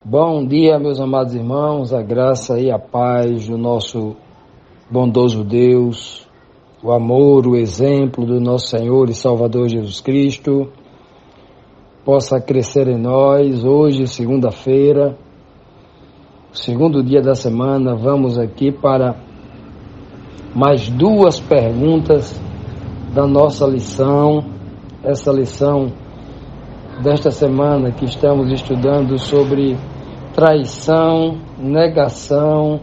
Bom dia, meus amados irmãos, a graça e a paz do nosso bondoso Deus, o amor, o exemplo do nosso Senhor e Salvador Jesus Cristo, possa crescer em nós. Hoje, segunda-feira, segundo dia da semana, vamos aqui para mais duas perguntas da nossa lição, essa lição desta semana que estamos estudando sobre traição, negação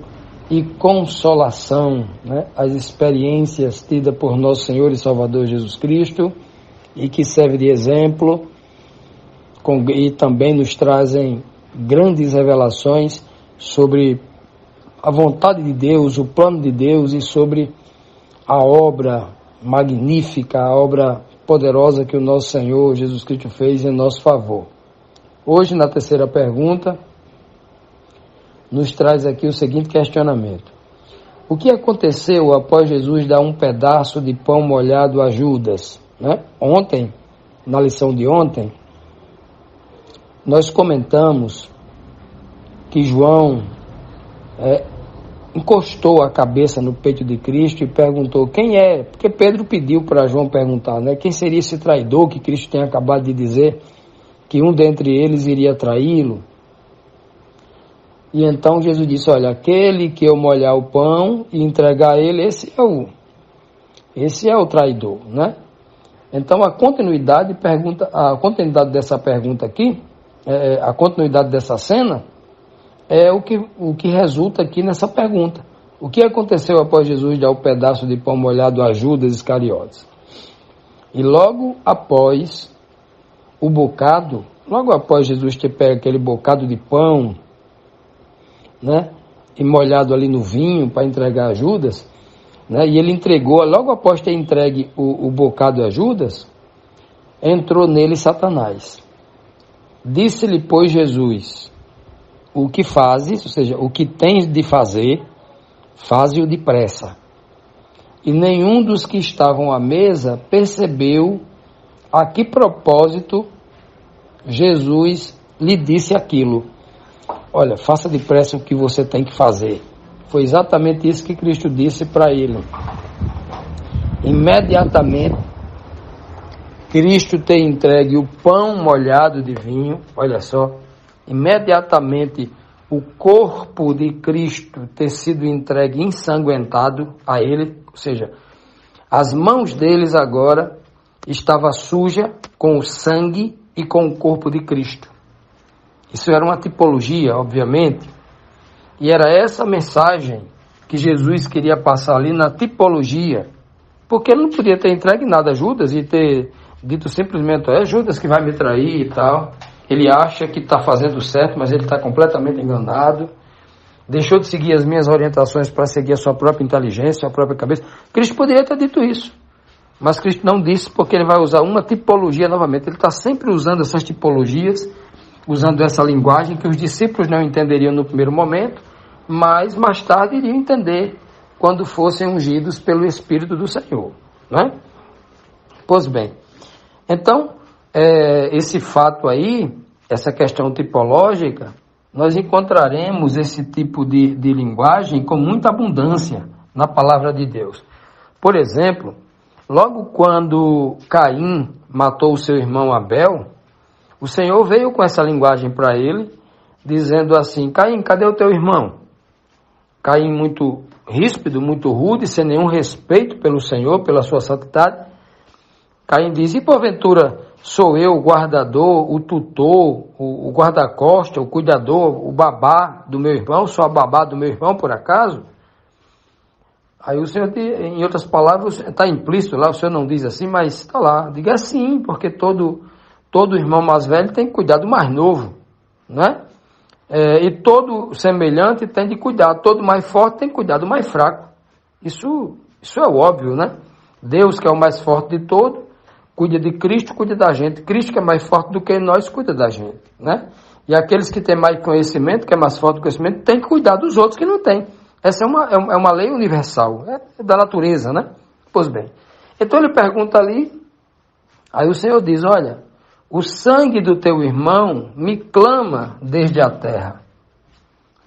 e consolação, né? As experiências tidas por nosso Senhor e Salvador Jesus Cristo e que serve de exemplo e também nos trazem grandes revelações sobre a vontade de Deus, o plano de Deus e sobre a obra magnífica, a obra poderosa que o nosso Senhor Jesus Cristo fez em nosso favor. Hoje, na terceira pergunta, nos traz aqui o seguinte questionamento: o que aconteceu após Jesus dar um pedaço de pão molhado a Judas? Ontem, na lição de ontem, nós comentamos que João encostou a cabeça no peito de Cristo e perguntou quem é, porque Pedro pediu para João perguntar, quem seria esse traidor que Cristo tem acabado de dizer que um dentre eles iria traí-lo. E então Jesus disse: olha, aquele que eu molhar o pão e entregar a ele, esse é o traidor, Então a continuidade dessa pergunta aqui, a continuidade dessa cena, é o que resulta aqui nessa pergunta. O que aconteceu após Jesus dar o pedaço de pão molhado a Judas Iscariotes? E logo após Jesus ter pego aquele bocado de pão, e molhado ali no vinho para entregar a Judas, e ele entregou, logo após ter entregue o bocado a Judas, entrou nele Satanás. Disse-lhe, pois, Jesus: o que fazes, ou seja, o que tens de fazer, faze-o depressa. E nenhum dos que estavam à mesa percebeu a que propósito Jesus lhe disse aquilo. Olha, faça depressa o que você tem que fazer. Foi exatamente isso que Cristo disse para ele. Imediatamente, Cristo ter entregue o pão molhado de vinho, olha só, imediatamente o corpo de Cristo ter sido entregue ensanguentado a ele, ou seja, as mãos deles agora estavam sujas com o sangue e com o corpo de Cristo. Isso era uma tipologia, obviamente, e era essa mensagem que Jesus queria passar ali na tipologia, porque ele não podia ter entregue nada a Judas e ter dito simplesmente: é Judas que vai me trair e tal. Ele acha que está fazendo certo, mas ele está completamente enganado. Deixou de seguir as minhas orientações para seguir a sua própria inteligência, a própria cabeça. Cristo poderia ter dito isso, mas Cristo não disse, porque ele vai usar uma tipologia novamente. Ele está sempre usando essas tipologias, usando essa linguagem que os discípulos não entenderiam no primeiro momento, mas mais tarde iriam entender quando fossem ungidos pelo Espírito do Senhor. Pois bem, então, esse fato aí, essa questão tipológica, nós encontraremos esse tipo de linguagem com muita abundância na palavra de Deus. Por exemplo, logo quando Caim matou o seu irmão Abel, o Senhor veio com essa linguagem para ele, dizendo assim: Caim, cadê o teu irmão? Caim, muito ríspido, muito rude, sem nenhum respeito pelo Senhor, pela sua santidade. Caim diz: e porventura sou eu o guardador, o tutor, o guarda-costa, o cuidador, o babá do meu irmão? Sou a babá do meu irmão, por acaso? Aí o Senhor, em outras palavras, está implícito lá, o Senhor não diz assim, mas está lá. Diga sim, porque todo irmão mais velho tem que cuidar do mais novo, e todo semelhante tem de cuidar, todo mais forte tem que cuidar do mais fraco. Isso é óbvio, Deus, que é o mais forte de todo, cuida de Cristo, cuida da gente. Cristo, que é mais forte do que nós, cuida da gente, E aqueles que têm mais conhecimento, que é mais forte do conhecimento, tem que cuidar dos outros que não têm. Essa é uma lei universal, é da natureza, Pois bem, então ele pergunta ali, aí o Senhor diz: olha, o sangue do teu irmão me clama desde a terra.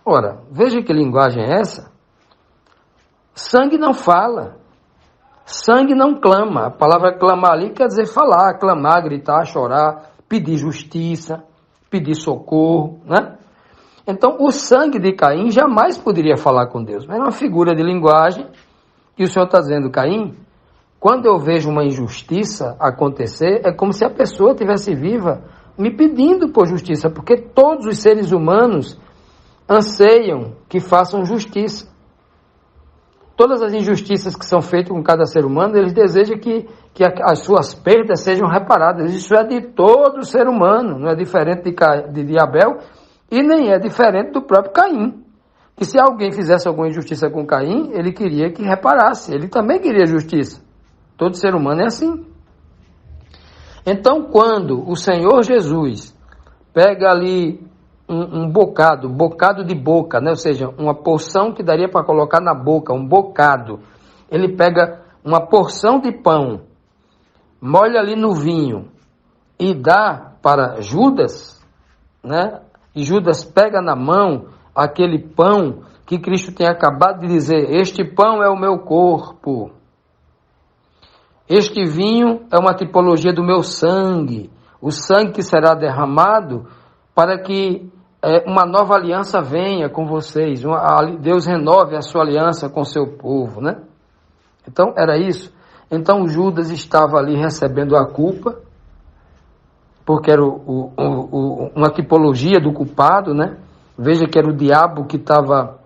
Ora, veja que linguagem é essa. Sangue não fala, sangue não clama. A palavra clamar ali quer dizer falar, clamar, gritar, chorar, pedir justiça, pedir socorro, né? Então, o sangue de Caim jamais poderia falar com Deus. Mas é uma figura de linguagem que o Senhor está dizendo, Caim, quando eu vejo uma injustiça acontecer, é como se a pessoa estivesse viva me pedindo por justiça, porque todos os seres humanos anseiam que façam justiça. Todas as injustiças que são feitas com cada ser humano, eles desejam que as suas perdas sejam reparadas. Isso é de todo ser humano, não é diferente de Abel e nem é diferente do próprio Caim. Que se alguém fizesse alguma injustiça com Caim, ele queria que reparasse, ele também queria justiça. Todo ser humano é assim. Então, quando o Senhor Jesus pega ali um bocado de boca, né? Ou seja, uma porção que daria para colocar na boca, um bocado. Ele pega uma porção de pão, molha ali no vinho e dá para Judas, né? E Judas pega na mão aquele pão que Cristo tem acabado de dizer, este pão é o meu corpo. Este vinho é uma tipologia do meu sangue, o sangue que será derramado para que uma nova aliança venha com vocês, Deus renove a sua aliança com o seu povo, né? Então, era isso. Então, Judas estava ali recebendo a culpa, porque era uma tipologia do culpado, né? Veja que era o diabo que estava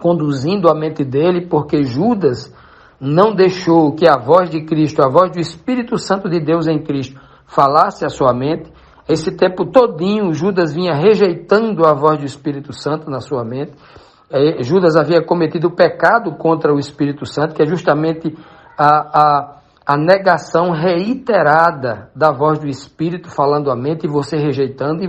conduzindo a mente dele, porque Judas não deixou que a voz de Cristo, a voz do Espírito Santo de Deus em Cristo, falasse a sua mente. Esse tempo todinho, Judas vinha rejeitando a voz do Espírito Santo na sua mente. Judas havia cometido o pecado contra o Espírito Santo, que é justamente a negação reiterada da voz do Espírito falando à mente, e você rejeitando,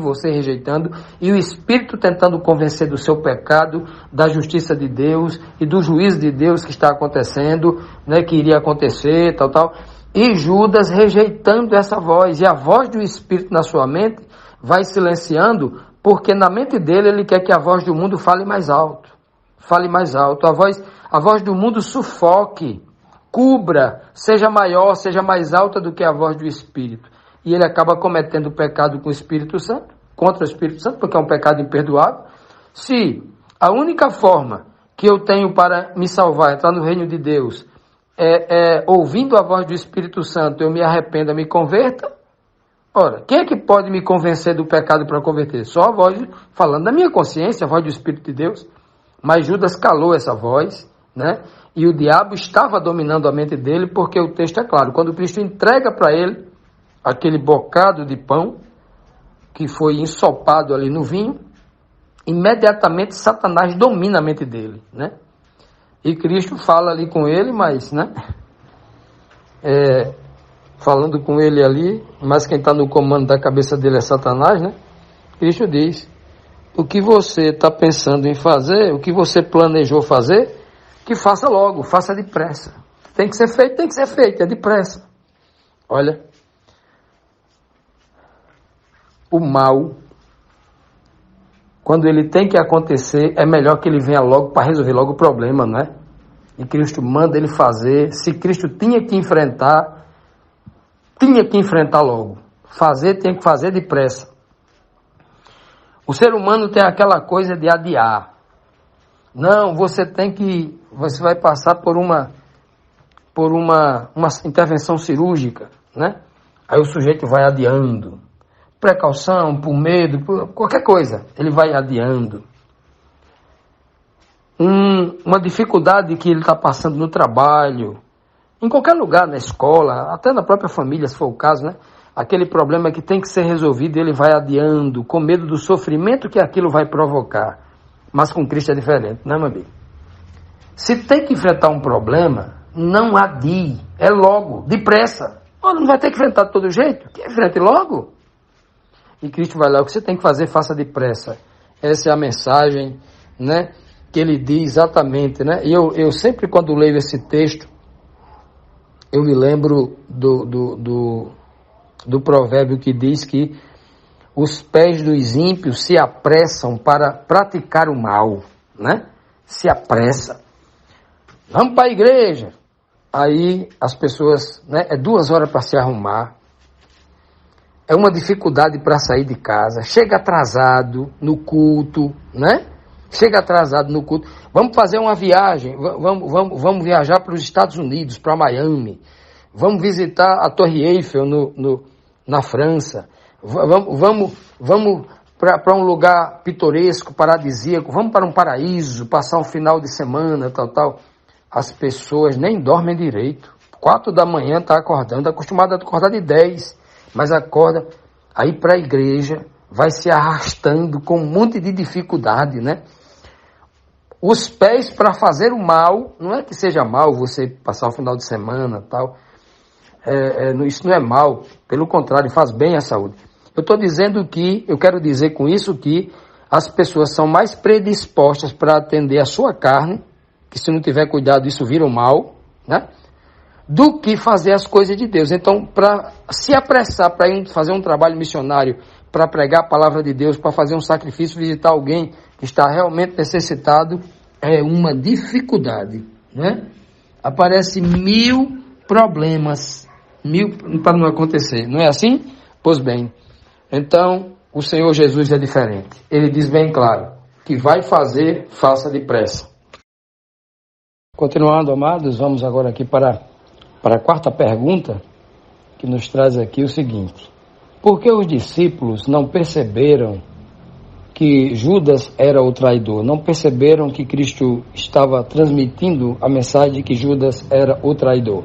e o Espírito tentando convencer do seu pecado, da justiça de Deus e do juízo de Deus que está acontecendo, né, que iria acontecer, tal. E Judas rejeitando essa voz, e a voz do Espírito na sua mente vai silenciando, porque na mente dele ele quer que a voz do mundo fale mais alto, a voz do mundo sufoque, cubra, seja maior, seja mais alta do que a voz do Espírito. E ele acaba cometendo pecado com o Espírito Santo, contra o Espírito Santo, porque é um pecado imperdoável. Se a única forma que eu tenho para me salvar, entrar no reino de Deus, ouvindo a voz do Espírito Santo, eu me arrependa, me converta. Ora, quem é que pode me convencer do pecado para converter? Só a voz, falando da minha consciência, a voz do Espírito de Deus. Mas Judas calou essa voz, né? E o diabo estava dominando a mente dele, porque o texto é claro. Quando Cristo entrega para ele aquele bocado de pão, que foi ensopado ali no vinho, imediatamente Satanás domina a mente dele, né? E Cristo fala ali com ele, mas, né? Falando com ele ali, mas quem está no comando da cabeça dele é Satanás, né? Cristo diz, o que você está pensando em fazer, o que você planejou fazer, que faça logo, faça depressa. Tem que ser feito, é depressa. Olha, o mal, quando ele tem que acontecer, é melhor que ele venha logo para resolver logo o problema, não é? E Cristo manda ele fazer. Se Cristo tinha que enfrentar logo. Tinha que fazer depressa. O ser humano tem aquela coisa de adiar. Não, você vai passar por uma intervenção cirúrgica, né? Aí o sujeito vai adiando. Precaução, por medo, por qualquer coisa, ele vai adiando. Uma dificuldade que ele está passando no trabalho, em qualquer lugar, na escola, até na própria família, se for o caso, né? Aquele problema que tem que ser resolvido, ele vai adiando, com medo do sofrimento que aquilo vai provocar. Mas com Cristo é diferente, né, meu amigo? Se tem que enfrentar um problema, não adie, é logo, depressa. Não vai ter que enfrentar de todo jeito, que enfrente logo. E Cristo vai lá, o que você tem que fazer, faça depressa. Essa é a mensagem, né, que ele diz exatamente, né? E eu sempre, quando leio esse texto, eu me lembro do provérbio que diz que os pés dos ímpios se apressam para praticar o mal, né? Se apressa. Vamos para a igreja. Aí as pessoas, né? É 2 horas para se arrumar. É uma dificuldade para sair de casa. Chega atrasado no culto, né? Chega atrasado no culto. Vamos fazer uma viagem. Vamos viajar para os Estados Unidos, para Miami. Vamos visitar a Torre Eiffel na França. Vamos para um lugar pitoresco, paradisíaco. Vamos para um paraíso, passar um final de semana, tal. As pessoas nem dormem direito. 4 da manhã está acordando, acostumado a acordar de 10, mas acorda, aí para a igreja, vai se arrastando com um monte de dificuldade, né? Os pés para fazer o mal, não é que seja mal você passar o final de semana, tal. Isso não é mal, pelo contrário, faz bem à saúde. Eu quero dizer com isso que as pessoas são mais predispostas para atender a sua carne, que se não tiver cuidado isso vira um mal, né? Do que fazer as coisas de Deus. Então, para se apressar para ir fazer um trabalho missionário, para pregar a palavra de Deus, para fazer um sacrifício, visitar alguém que está realmente necessitado, é uma dificuldade, né? Aparece 1000 problemas, 1000 para não acontecer, não é assim? Pois bem, então o Senhor Jesus é diferente. Ele diz bem claro, que vai fazer, faça depressa. Continuando, amados, vamos agora aqui para a quarta pergunta, que nos traz aqui o seguinte: por que os discípulos não perceberam que Judas era o traidor? Não perceberam que Cristo estava transmitindo a mensagem de que Judas era o traidor?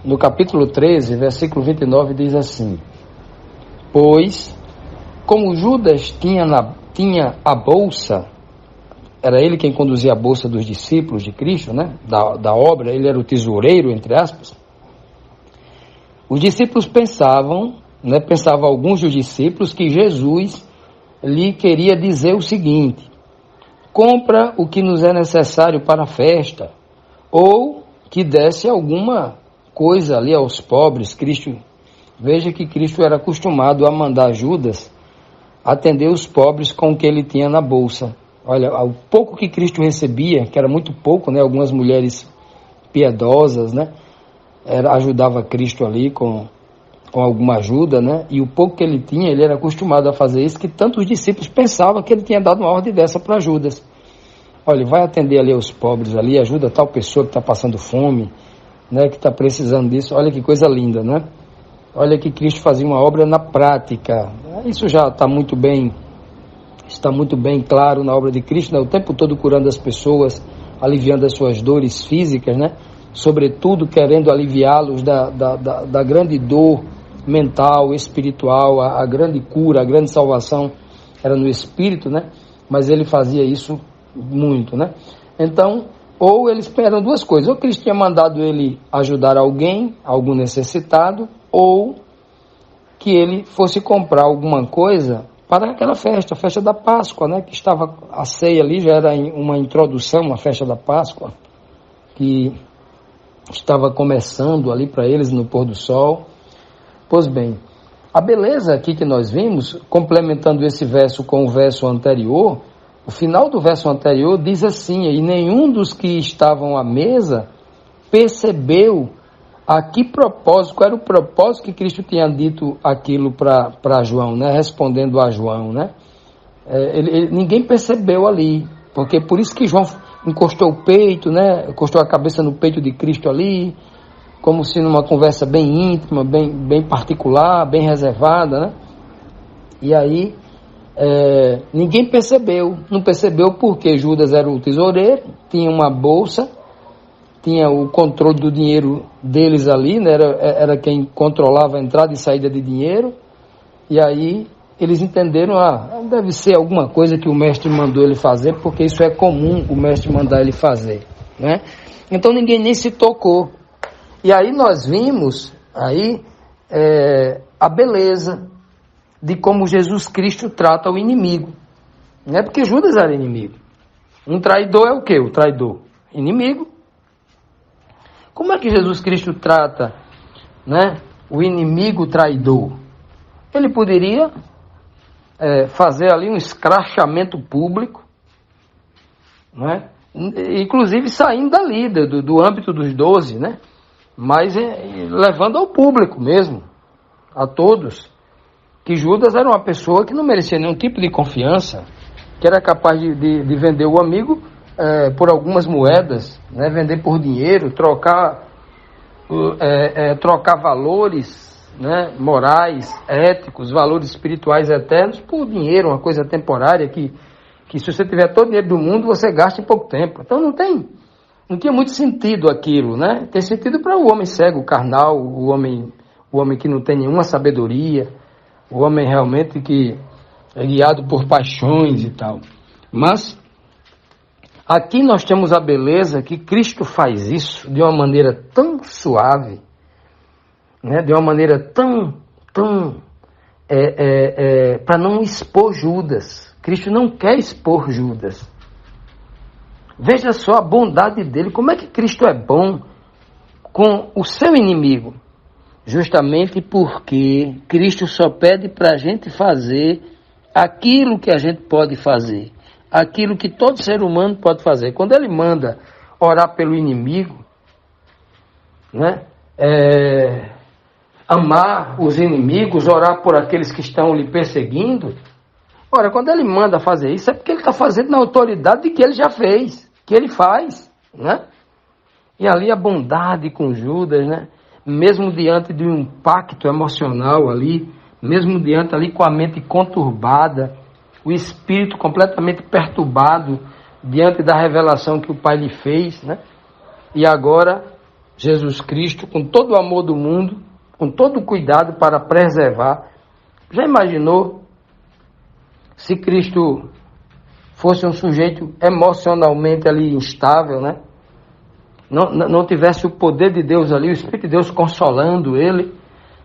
No capítulo 13, versículo 29, diz assim: pois, como Judas tinha a bolsa, era ele quem conduzia a bolsa dos discípulos de Cristo, né? Da obra, ele era o tesoureiro, entre aspas. Os discípulos pensavam alguns dos discípulos, que Jesus lhe queria dizer o seguinte: compra o que nos é necessário para a festa, ou que desse alguma coisa ali aos pobres. Veja que Cristo era acostumado a mandar Judas atender os pobres com o que ele tinha na bolsa. Olha, o pouco que Cristo recebia, que era muito pouco, né? Algumas mulheres piedosas, né? Ajudava Cristo ali com alguma ajuda, né? E o pouco que ele tinha, ele era acostumado a fazer isso, que tantos discípulos pensavam que ele tinha dado uma ordem dessa para Judas. Olha, vai atender ali aos pobres ali, ajuda tal pessoa que está passando fome, né? Que está precisando disso. Olha que coisa linda, né? Olha que Cristo fazia uma obra na prática. Isso já está muito bem claro na obra de Cristo, né? O tempo todo curando as pessoas, aliviando as suas dores físicas, né? Sobretudo querendo aliviá-los da grande dor mental, espiritual, a grande cura, a grande salvação era no espírito, né? Mas ele fazia isso muito, né? Então, ou eles esperam 2 coisas: ou Cristo tinha mandado ele ajudar alguém, algum necessitado, ou que ele fosse comprar alguma coisa para aquela festa, a festa da Páscoa, né? Que estava, a ceia ali já era uma introdução à festa da Páscoa, que estava começando ali para eles no pôr do sol. Pois bem, a beleza aqui que nós vimos, complementando esse verso com o verso anterior, o final do verso anterior diz assim: e nenhum dos que estavam à mesa percebeu a que propósito, qual era o propósito que Cristo tinha dito aquilo para João, né? Respondendo a João, né? Ninguém percebeu ali, porque por isso que João encostou o peito, né? Encostou a cabeça no peito de Cristo ali, como se numa conversa bem íntima, bem particular, bem reservada, né? E aí ninguém percebeu, não percebeu porque Judas era o tesoureiro, tinha uma bolsa, tinha o controle do dinheiro deles ali, né? Era quem controlava a entrada e saída de dinheiro, e aí eles entenderam, deve ser alguma coisa que o mestre mandou ele fazer, porque isso é comum, o mestre mandar ele fazer, né? Então ninguém nem se tocou. E aí nós vimos a beleza de como Jesus Cristo trata o inimigo, não é porque Judas era inimigo. Um traidor é o quê? O traidor? Inimigo. Como é que Jesus Cristo trata, né, o inimigo traidor, ele poderia fazer ali um escrachamento público, não é? Inclusive saindo dali, do âmbito dos 12, né? Mas levando ao público mesmo, a todos, que Judas era uma pessoa que não merecia nenhum tipo de confiança, que era capaz de vender o amigo por algumas moedas, né? Vender por dinheiro, trocar valores, né? Morais, éticos, valores espirituais eternos por dinheiro, uma coisa temporária que se você tiver todo o dinheiro do mundo, você gasta em pouco tempo. Então não tinha muito sentido aquilo, né? Tem sentido para o homem cego, carnal, o homem que não tem nenhuma sabedoria, o homem realmente que é guiado por paixões e tal. Mas aqui nós temos a beleza que Cristo faz isso de uma maneira tão suave, né? De uma maneira tão para não expor Judas. Cristo não quer expor Judas. Veja só a bondade dele, como é que Cristo é bom com o seu inimigo. Justamente porque Cristo só pede para a gente fazer aquilo que a gente pode fazer, aquilo que todo ser humano pode fazer. Quando ele manda orar pelo inimigo, né? Amar os inimigos, orar por aqueles que estão lhe perseguindo. Ora, quando ele manda fazer isso, é porque ele está fazendo na autoridade de que ele já fez, que ele faz, né? E ali a bondade com Judas, né? Mesmo diante de um impacto emocional ali, mesmo diante ali com a mente conturbada, o espírito completamente perturbado diante da revelação que o Pai lhe fez, né? E agora, Jesus Cristo, com todo o amor do mundo, com todo o cuidado para preservar, já imaginou se Cristo fosse um sujeito emocionalmente ali instável, né? Não tivesse o poder de Deus ali, o Espírito de Deus consolando ele,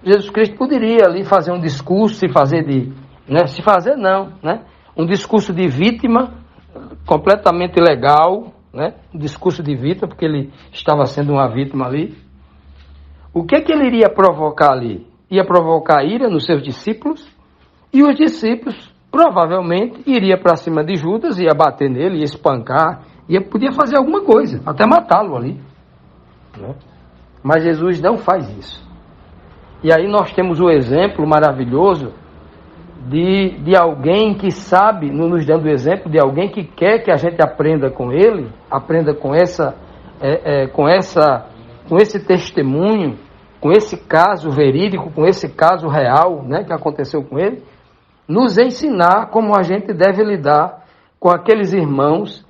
Jesus Cristo poderia ali fazer um discurso, um discurso de vítima, completamente legal, né? Um discurso de vítima, porque ele estava sendo uma vítima ali. O que ele iria provocar ali? Ia provocar ira nos seus discípulos, e os discípulos provavelmente iria para cima de Judas, ia bater nele, ia espancar, podia fazer alguma coisa, até matá-lo ali, né? Mas Jesus não faz isso. E aí nós temos o exemplo maravilhoso de alguém que sabe, nos dando o exemplo de alguém que quer que a gente aprenda com ele, aprenda com esse testemunho, com esse caso verídico, com esse caso real, né, que aconteceu com ele, nos ensinar como a gente deve lidar com aqueles irmãos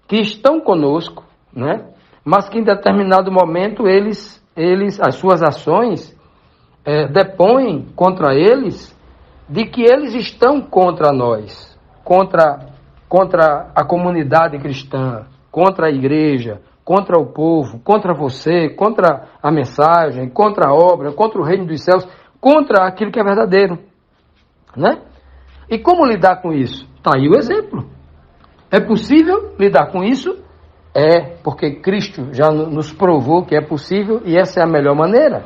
que estão conosco, né, mas que em determinado momento as suas ações depõem contra eles de que eles estão contra nós, contra a comunidade cristã, contra a igreja, contra o povo, contra você, contra a mensagem, contra a obra, contra o reino dos céus, contra aquilo que é verdadeiro, né? E como lidar com isso? Está aí o exemplo. É possível lidar com isso? É, porque Cristo já nos provou que é possível e essa é a melhor maneira.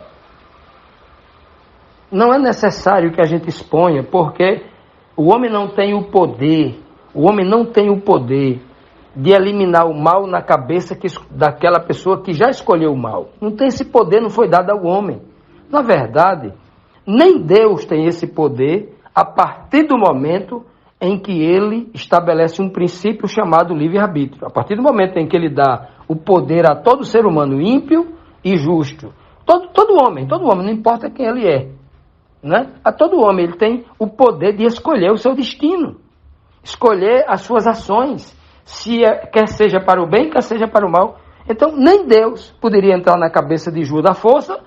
Não é necessário que a gente exponha, porque o homem não tem o poder de eliminar o mal na cabeça daquela pessoa que já escolheu o mal. Não tem esse poder, não foi dado ao homem. Na verdade, nem Deus tem esse poder a partir do momento em que ele estabelece um princípio chamado livre-arbítrio. A partir do momento em que ele dá o poder a todo ser humano ímpio e justo. Todo homem, não importa quem ele é, né? A todo homem ele tem o poder de escolher o seu destino, escolher as suas ações, quer seja para o bem, quer seja para o mal. Então, nem Deus poderia entrar na cabeça de Judas à força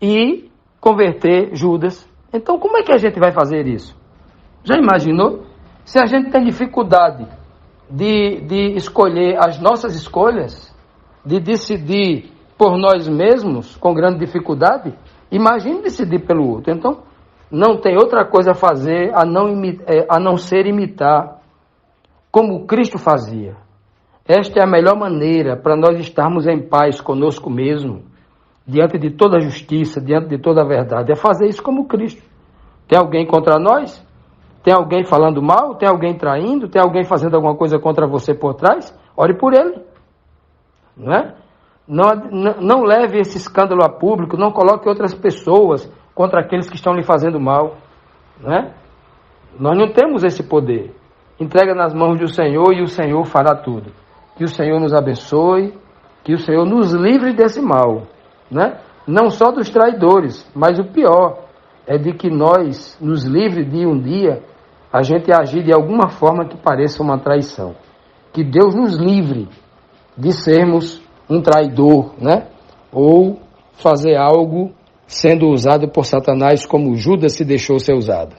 e converter Judas. Então, como é que a gente vai fazer isso? Já imaginou? Se a gente tem dificuldade de escolher as nossas escolhas, de decidir por nós mesmos com grande dificuldade, imagine decidir pelo outro. Então, não tem outra coisa a fazer a não ser imitar como Cristo fazia. Esta é a melhor maneira para nós estarmos em paz conosco mesmo diante de toda a justiça, diante de toda a verdade, é fazer isso como Cristo. Tem alguém contra nós? Tem alguém falando mal? Tem alguém traindo? Tem alguém fazendo alguma coisa contra você por trás? Ore por ele. Não é? Não leve esse escândalo a público, não coloque outras pessoas contra aqueles que estão lhe fazendo mal. Não é? Nós não temos esse poder. Entrega nas mãos do Senhor e o Senhor fará tudo. Que o Senhor nos abençoe, que o Senhor nos livre desse mal. Né? Não só dos traidores, mas o pior é de que nós nos livre de um dia a gente agir de alguma forma que pareça uma traição. Que Deus nos livre de sermos um traidor, né? Ou fazer algo sendo usado por Satanás como Judas se deixou ser usado.